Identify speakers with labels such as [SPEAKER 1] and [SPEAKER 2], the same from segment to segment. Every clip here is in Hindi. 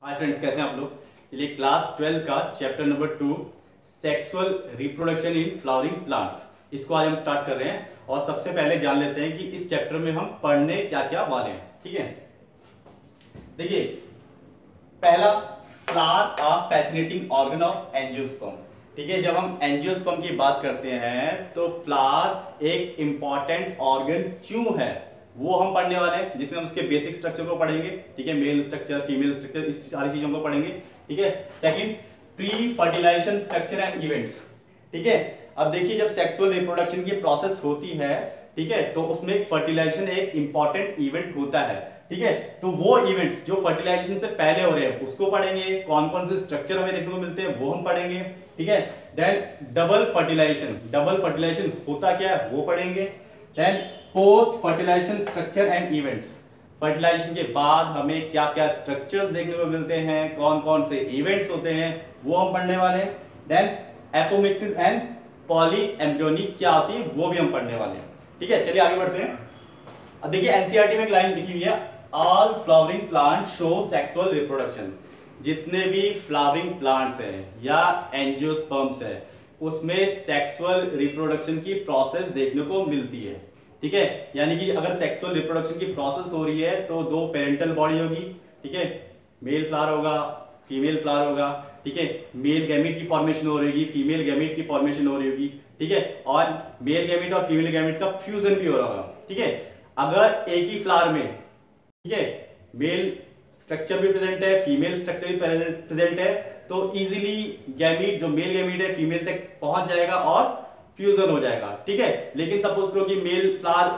[SPEAKER 1] हाय फ्रेंड्स, कैसे हैं आप लोग। चलिए क्लास 12 का chapter number 2 sexual reproduction in flowering plants, इसको आज हम स्टार्ट कर रहे हैं। और सबसे पहले जान लेते हैं कि इस चैप्टर में हम पढ़ने क्या क्या वाले हैं। ठीक है, देखिए पहला, flower a fascinating organ of angiosperm. ठीक है, जब हम एंजियोस्पर्म की बात करते हैं तो फ्लावर एक इंपॉर्टेंट ऑर्गन क्यों है वो हम पढ़ने वाले हैं, जिसमें हम उसके बेसिक स्ट्रक्चर को पढ़ेंगे। ठीक है, मेल स्ट्रक्चर, फीमेल स्ट्रक्चर, इस सारी चीजों को पढ़ेंगे। ठीक है, second, pre fertilisation structure and events. ठीक है, अब देखिए जब सेक्सुअल रिप्रोडक्शन की प्रोसेस होती है, ठीक है, तो उसमें फर्टिलाइजेशन एक इंपॉर्टेंट इवेंट होता है। ठीक है, तो वो इवेंट्स जो फर्टिलाइजेशन से पहले हो रहे हैं उसको पढ़ेंगे, कौन कौन से स्ट्रक्चर हमें देखने को मिलते हैं वो हम पढ़ेंगे। ठीक है, देन डबल फर्टिलाइजेशन होता क्या है वो पढ़ेंगे। Then post fertilisation structure and events, fertilisation के बाद हमें क्या क्या स्ट्रक्चर्स देखने को मिलते हैं, कौन कौन से इवेंट्स होते हैं वो हम पढ़ने वाले हैं। देन एपोमिक्सिस एंड पॉलीएम्ब्रियोनी क्या होती है वो भी हम पढ़ने वाले हैं। ठीक है, चलिए आगे बढ़ते हैं। अब देखिए एनसीईआरटी में एक लाइन लिखी हुई है, all flowering plant show sexual reproduction. जितने भी फ्लावरिंग प्लांट्स हैं या एंजियोस्पर्म्स है उसमें सेक्सुअल रिप्रोडक्शन की प्रोसेस देखने को मिलती है। ठीक है, यानी कि अगर सेक्सुअल रिप्रोडक्शन की प्रोसेस हो रही है तो दो पेरेंटल बॉडी होगी। ठीक है, मेल फ्लावर होगा, फीमेल फ्लावर होगा। ठीक है, मेल गैमेट की फॉर्मेशन हो रही होगी, फीमेल गैमेट की फॉर्मेशन हो रही होगी। ठीक है, और मेल गैमेट और फीमेल गैमेट का फ्यूजन भी हो रहा होगा। ठीक है, अगर एक ही फ्लावर में, ठीक है, मेल स्ट्रक्चर भी प्रेजेंट है, फीमेल स्ट्रक्चर भी प्रेजेंट है, तो इजीली गैमेट जो मेल गैमेट है फीमेल तक पहुंच जाएगा और फ्यूजन हो जाएगा। ठीक है, लेकिन सपोज करो कि मेल फ्लावर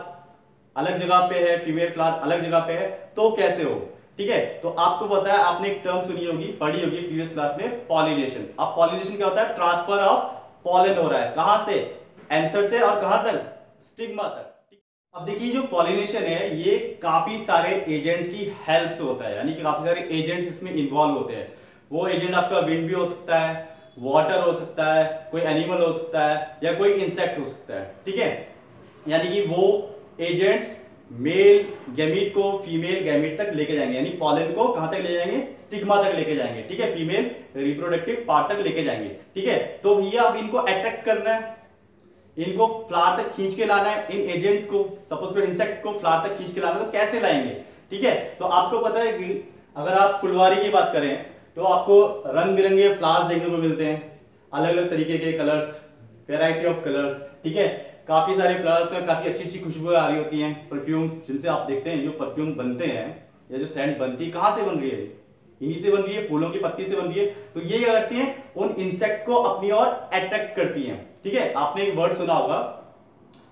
[SPEAKER 1] अलग जगह पे है, फीमेल फ्लावर अलग जगह पे है, तो कैसे हो। ठीक है, तो आपको पता है, आपने एक टर्म सुनी होगी, पढ़ी होगी प्रीवियस क्लास में, पॉलिनेशन। अब पॉलिनेशन क्या होता है, ट्रांसफर ऑफ पॉलन हो रहा है, कहां से, एंथर से, और कहां तक, स्टिग्मा तक। अब देखिए जो पॉलिनेशन है ये काफी सारे एजेंट की हेल्प से होता है, यानी कि काफी सारे एजेंट्स इसमें इन्वॉल्व होते हैं। वो एजेंट आपका विंड भी हो सकता है, वाटर हो सकता है, कोई एनिमल हो सकता है, या कोई इंसेक्ट हो सकता है। ठीक है, यानी कि वो एजेंट्स मेल गैमीट को फीमेल गैमीट तक लेके जाएंगे, यानी पॉलन को कहां तक ले जाएंगे, स्टिग्मा तक लेके जाएंगे। ठीक है, फीमेल रिप्रोडक्टिव पार्ट तक लेके जाएंगे। ठीक है, तो ये अब इनको अट्रैक्ट करना है, इनको फ्लावर तक खींच के लाना है, इन एजेंट्स को, सपोज करो इंसेक्ट को फ्लावर तक खींच के लाना है, तो कैसे लाएंगे। ठीक है, तो आपको पता है कि अगर आप फुलवारी की बात करें तो आपको रंग बिरंगे फ्लावर्स देखने को मिलते हैं, अलग अलग तरीके के कलर्स, वेराइटी ऑफ कलर्स। ठीक है, काफी सारे फ्लावर्स में काफी अच्छी अच्छी खुशबू आ रही होती हैं, परफ्यूम्स, जिनसे आप देखते हैं जो परफ्यूम बनते हैं या जो सेंट बनती है, कहां से बन रही है, इन्हीं से बन रही है, फूलों की पत्ती से बन रही है। तो ये क्या करती हैं, उन इंसेक्ट को अपनी ओर अट्रैक्ट करती हैं। ठीक है, आपने एक वर्ड सुना होगा,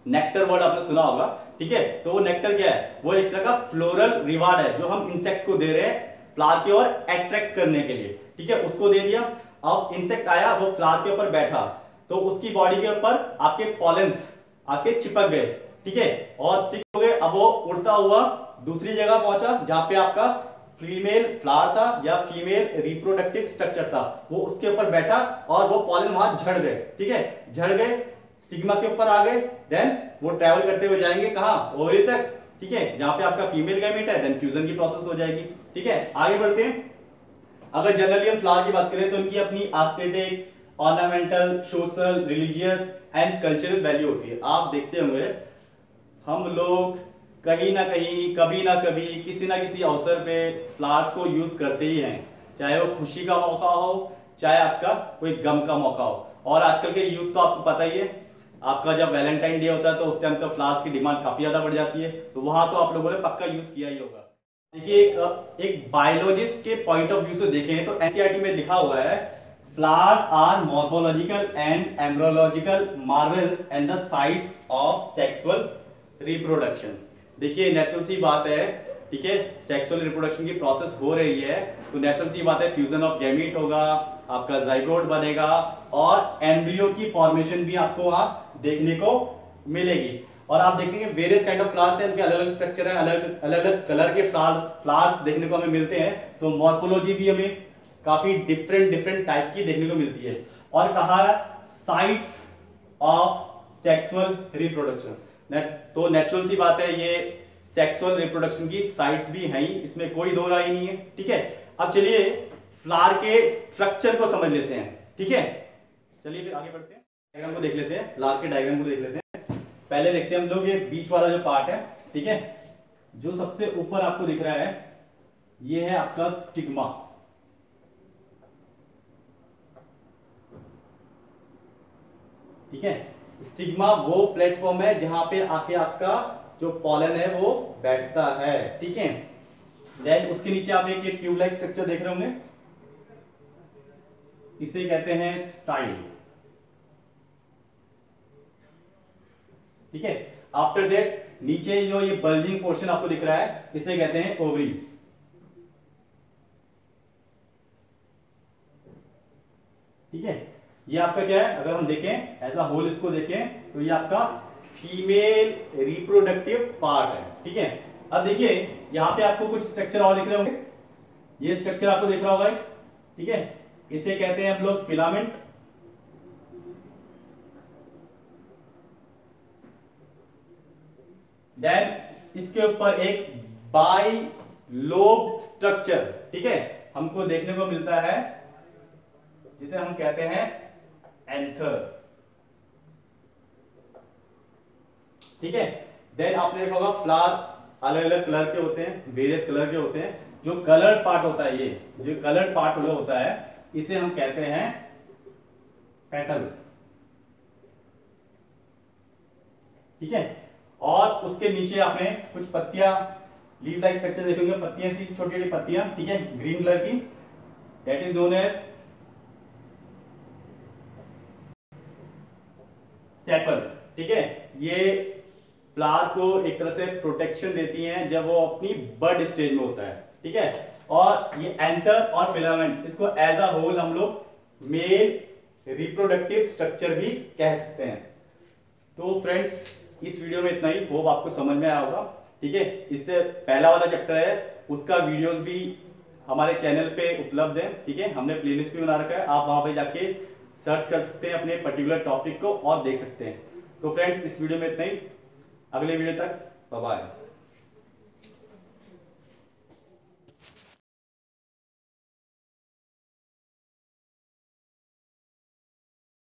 [SPEAKER 1] नेक्टर वर्ड आपने सुना होगा। ठीक है, तो वो नेक्टर क्या है, वो एक तरह का फ्लोरल रिवार्ड है जो हम इंसेक्ट को दे रहे हैं फ्लावर की ओर अट्रैक्ट करने के लिए। ठीक है, उसको दे दिया, अब इंसेक्ट आया, वो फ्लावर के ऊपर बैठा, तो उसकी बॉडी के ऊपर आपके पॉलेंस आके चिपक गए। ठीक है, और स्टिक हो गए, अब वो उड़ता हुआ दूसरी जगह पहुंचा जहां पे आपका फीमेल फ्लावर था या फीमेल रिप्रोडक्टिव स्ट्रक्चर था, वो उसके ऊपर बैठा और वो पॉलन वहां झड़ गए। ठीक है, झड़ गए, स्टिग्मा के ऊपर आ गए, देन वो ट्रैवल करते हुए जाएंगे कहां, ओवरी तक। ठीक है, जहां पे आपका फीमेल गैमेट है, देन फ्यूजन की प्रोसेस हो जाएगी। ठीक है, आगे बढ़ते हैं। अगर जनरली हम फ्लावर की बात करें तो उनकी अपनी aesthetic, ornamental, social, religious and cultural value होती है। आप देखते होंगे हम लोग कहीं ना कहीं, कभी ना कभी, किसी ना किसी अवसर पे फ्लावर्स को यूज करते ही हैं, चाहे वो खुशी का मौका हो, चाहे आपका कोई गम का मौका हो। और आजकल के यूथ तो आपको पता ही है, आपका जब वैलेंटाइन डे होता है तो उस टाइम तो फ्लावर्स की डिमांड काफी ज्यादा बढ़ जाती है, तो वहां तो आप लोगों ने पक्का यूज किया ही होगा। देखिए एक बायोलॉजिस्ट के पॉइंट ऑफ व्यू से देखें तो एनसीईआरटी में लिखा हुआ है, flowers are morphological and embryological marvels and the sites of sexual reproduction. देखिए नेचुरल सी बात है, ठीक है, सेक्सुअल रिप्रोडक्शन की प्रोसेस हो रही है तो नेचुरल सी बात है, फ्यूजन ऑफ गैमीट होगा, आपका जाइगोट बनेगा और एम्ब्रियो की फॉर्मेशन भी आपको वहां देखने को मिलेगी। और आप देखेंगे वेरियस काइंड ऑफ फ्लावर्स हैं, उनके अलग अलग स्ट्रक्चर है, अलग अलग कलर के फ्लावर्स देखने को हमें मिलते हैं, तो मॉर्फोलॉजी भी हमें काफी डिफरेंट टाइप की देखने को मिलती है। और कहा साइट्स ऑफ सेक्सुअल रिप्रोडक्शन, तो नेचुरल सी बात है, ये सेक्सुअल रिप्रोडक्शन की साइट्स भी हैं, इसमें कोई दो राय नहीं है। ठीक है, अब चलिए फ्लावर के स्ट्रक्चर को समझ लेते हैं, ठीक है। चलिए फिर आगे बढ़ते हैं, डायग्राम को देख लेते हैं, फ्लावर के डायग्राम को देख लेते हैं। पहले देखते हैं हम लोग ये बीच वाला जो पार्ट है, ठीक है। जो सबसे ऊपर आपको दिख रहा है ये है आपका स्टिग्मा, ठीक है। स्टिग्मा वो प्लेटफॉर्म है जहां पे आके आपका जो पॉलन है वो बैठता है, ठीक है। देन उसके नीचे आप एक ट्यूब लाइक स्ट्रक्चर देख रहे होंगे, इसे कहते हैं स्टाइल, ठीक है। आफ्टर दैट नीचे जो ये बल्जिंग पोर्शन आपको दिख रहा है इसे कहते हैं ओवरी, ठीक है। ये आपका क्या है, अगर हम देखें एज अ होल इसको देखें तो ये आपका फीमेल रिप्रोडक्टिव पार्ट है, ठीक है। अब देखिए यहां पे आपको कुछ स्ट्रक्चर और दिख रहे होंगे, ये स्ट्रक्चर आपको दिख रहा होगा, ठीक है। इसे कहते हैं हम लोग फिलामेंट, देन इसके ऊपर एक बाई लोब स्ट्रक्चर, ठीक है, हमको देखने को मिलता है जिसे हम कहते हैं एंथर, ठीक है। देन आपने देखा होगा फ्लावर अलग अलग कलर के होते हैं, वेरियस कलर के होते हैं। जो कलर्ड पार्ट होता है, ये जो कलर्ड पार्ट होता है इसे हम कहते हैं पेटल, ठीक है। और उसके नीचे आपने कुछ पत्तियां, लीव लाइक स्ट्रक्चर देखेंगे, पत्तियां सी छोटी छोटी पत्तियां, ठीक है, ग्रीन कलर की, that is known as sepal, ठीक है। ये फ्लावर को एक तरह से प्रोटेक्शन देती हैं जब वो अपनी बर्ड स्टेज में होता है, ठीक है। और ये एंटर और फिलामेंट, इसको एज अ होल हम लोग मेल रिप्रोडक्टिव स्ट्रक्चर भी कह सकते हैं। तो फ्रेंड्स इस वीडियो में इतना ही, होप आपको समझ में आया होगा, ठीक है। इससे पहला वाला चैप्टर है उसका वीडियोस भी हमारे चैनल पे उपलब्ध है, ठीक है। हमने प्लेलिस्ट भी बना रखा है, आप वहां पे जाके सर्च कर सकते हैं अपने पर्टिकुलर टॉपिक को और देख सकते हैं। तो फ्रेंड्स इस वीडियो में इतना ही, अगले वीडियो तक बाय बाय।